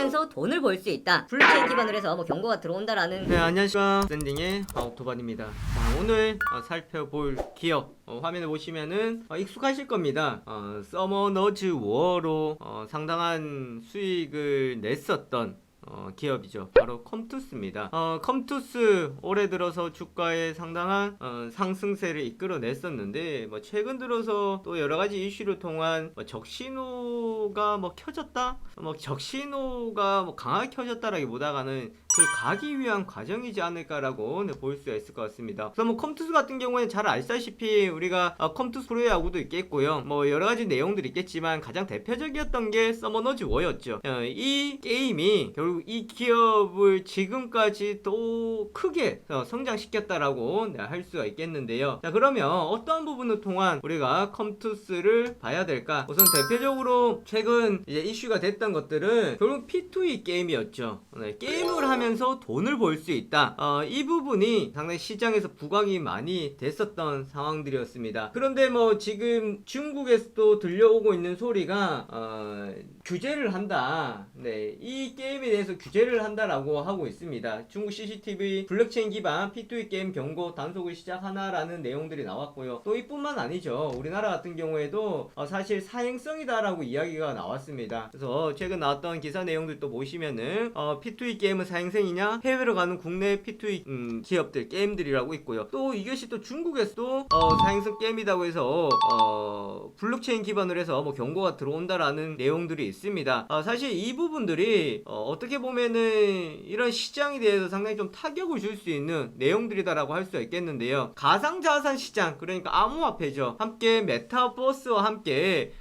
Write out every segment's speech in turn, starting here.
하면서 돈을 벌 수 있다. 블록체인 기반으로 해서 뭐 경고가 들어온다라는. 네, 안녕하십니까. 샌딩의 아우토반입니다. 오늘 살펴볼 기업 화면에 보시면은 익숙하실 겁니다. 서머너즈 워로 상당한 수익을 냈었던 기업이죠. 바로 컴투스입니다. 컴투스 올해 들어서 주가에 상당한 상승세를 이끌어냈었는데 최근 들어서 또 여러가지 이슈를 통한 적신호가 켜졌다? 적신호가 강하게 켜졌다라기보다는 그 가기 위한 과정이지 않을까라고 볼 수가 있을 것 같습니다. 그래서 컴투스 같은 경우에는 잘 아시다시피 우리가 컴투스 프로야구도 있겠고요. 여러가지 내용들이 있겠지만 가장 대표적이었던 게 서머너즈 워였죠. 이 게임이 결국 이 기업을 지금까지 또 크게 성장시켰다라고 할 수가 있겠는데요. 자, 그러면 어떤 부분을 통한 우리가 컴투스를 봐야 될까? 우선 대표적으로 최근 이제 이슈가 됐던 것들은 결국 P2E 게임이었죠. 게임을 하면서 돈을 벌 수 있다. 이 부분이 상당히 시장에서 부각이 많이 됐었던 상황들이었습니다. 그런데 지금 중국에서도 들려오고 있는 소리가 규제를 한다. 네, 이 게임에 대해서 규제를 한다라고 하고 있습니다. 중국 CCTV 블록체인 기반 P2E 게임 경고 단속을 시작하나라는 내용들이 나왔고요. 또 이뿐만 아니죠. 우리나라 같은 경우에도 사실 사행성이다라고 이야기가 나왔습니다. 그래서 최근 나왔던 기사 내용들도 보시면은 P2E 게임은 사행성이냐? 해외로 가는 국내 P2E 기업들 게임들이라고 있고요. 또 이것이 또 중국에서도 사행성 게임이라고 해서 블록체인 기반으로 해서 경고가 들어온다라는 내용들이 있습니다. 사실 이 부분들이 어떻게 보면은 이런 시장에 대해서 상당히 좀 타격을 줄 수 있는 내용들이다라고 할 수가 있겠는데요. 가상자산 시장, 그러니까 암호화폐죠. 함께 메타버스와 함께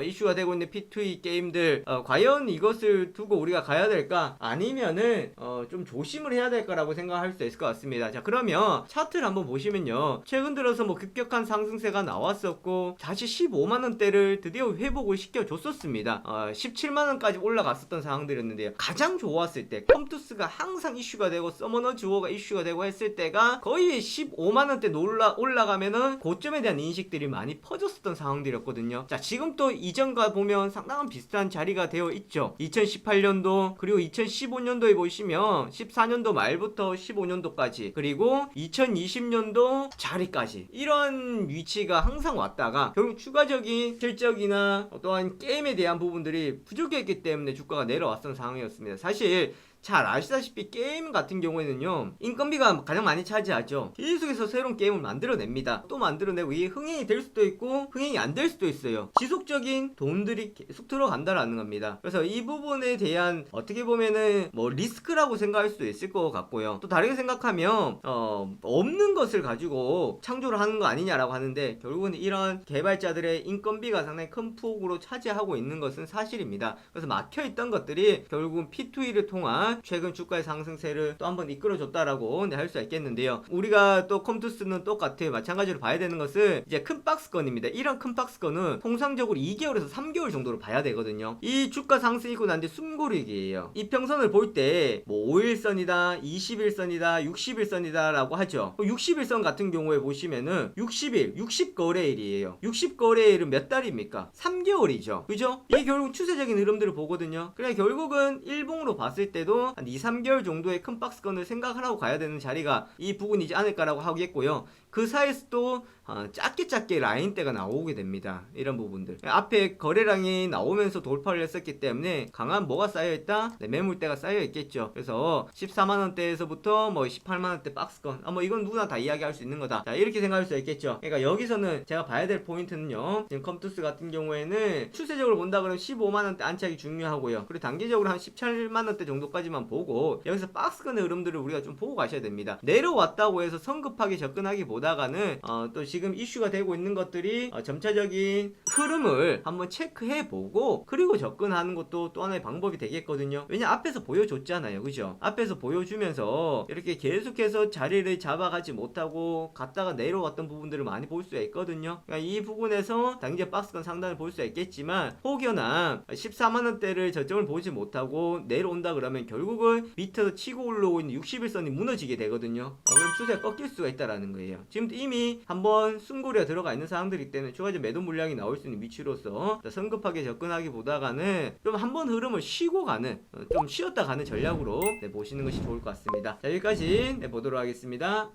이슈가 되고 있는 P2E 게임들 과연 이것을 두고 우리가 가야 될까? 아니면은 좀 조심을 해야 될까라고 생각할 수 있을 것 같습니다. 자, 그러면 차트를 한번 보시면요. 최근 들어서 급격한 상승세가 나왔었고 다시 15만원대를 드디어 회복을 시켜줬었습니다. 17만원까지 올라갔었던 상황들이었는데요. 가장 좋았을 때 컴투스가 항상 이슈가 되고 서머너즈 워가 이슈가 되고 했을 때가 거의 15만원대 올라가면은 고점에 대한 인식들이 많이 퍼졌었던 상황들이었거든요. 자, 지금 또 이전과 보면 상당한 비슷한 자리가 되어 있죠. 2018년도 그리고 2015년도에 보시면 14년도 말부터 15년도까지 그리고 2020년도 자리까지 이런 위치가 항상 왔다가 결국 추가적인 실적이나 또한 게임에 대한 부분들이 부족했기 때문에 주가가 내려왔던 상황이었습니다. 사실 잘 아시다시피 게임 같은 경우에는요, 인건비가 가장 많이 차지하죠. 계속해서 새로운 게임을 만들어냅니다. 또 만들어내고 이게 흥행이 될 수도 있고 흥행이 안 될 수도 있어요. 지속적인 돈들이 계속 들어간다라는 겁니다. 그래서 이 부분에 대한 어떻게 보면은 리스크라고 생각할 수도 있을 것 같고요. 또 다르게 생각하면 없는 것을 가지고 창조를 하는 거 아니냐라고 하는데 결국은 이런 개발자들의 인건비가 상당히 큰 폭으로 차지하고 있는 것은 사실입니다. 그래서 막혀있던 것들이 결국은 P2E를 통한 최근 주가의 상승세를 또 한번 이끌어줬다라고 할 수 있겠는데요. 우리가 또 컴투스는 똑같아요. 마찬가지로 봐야 되는 것은 이제 큰 박스건입니다. 이런 큰 박스건은 통상적으로 2개월에서 3개월 정도로 봐야 되거든요. 이 주가 상승이고 난 뒤 숨고르기예요. 이평선을 볼 때 5일선이다, 21선이다, 60일선이다 라고 하죠. 60일선 같은 경우에 보시면은 60일, 60거래일이에요. 60거래일은 몇 달입니까? 3개월이죠. 그죠? 이게 결국 추세적인 흐름들을 보거든요. 그래 결국은 일봉으로 봤을 때도 한 2, 3개월 정도의 큰 박스건을 생각하라고 가야 되는 자리가 이 부분이지 않을까라고 하겠고요. 그 사이에서도 작게 라인대가 나오게 됩니다. 이런 부분들 앞에 거래량이 나오면서 돌파를 했었기 때문에 강한 뭐가 쌓여있다? 네, 매물대가 쌓여있겠죠. 그래서 14만원대에서부터 18만원대 박스건 이건 누구나 다 이야기할 수 있는 거다. 자, 이렇게 생각할 수 있겠죠. 그러니까 여기서는 제가 봐야 될 포인트는요, 지금 컴투스 같은 경우에는 추세적으로 본다 그러면 15만원대 안착이 중요하고요. 그리고 단기적으로 한 17만원대 정도까지만 보고 여기서 박스건의 흐름들을 우리가 좀 보고 가셔야 됩니다. 내려왔다고 해서 성급하게 접근하기보다는 또 지금 이슈가 되고 있는 것들이 점차적인 흐름을 한번 체크해보고 그리고 접근하는 것도 또 하나의 방법이 되겠거든요. 왜냐 앞에서 보여줬잖아요. 그죠? 앞에서 보여주면서 이렇게 계속해서 자리를 잡아가지 못하고 갔다가 내려왔던 부분들을 많이 볼 수가 있거든요. 그러니까 이 부분에서 당장 박스건 상단을 볼 수가 있겠지만 혹여나 14만원대를 저점을 보지 못하고 내려온다 그러면 결국은 밑에서 치고 올라오고 있는 60일선이 무너지게 되거든요. 그럼 추세가 꺾일 수가 있다라는 거예요. 지금 이미 한번 숨고리가 들어가 있는 상황들이기 때문에 추가적 매도 물량이 나올 수 수 있는 위치로서 성급하게 접근하기보다는 좀 한번 흐름을 쉬고 가는 좀 쉬었다 가는 전략으로 보시는 것이 좋을 것 같습니다. 자, 여기까지 보도록 하겠습니다.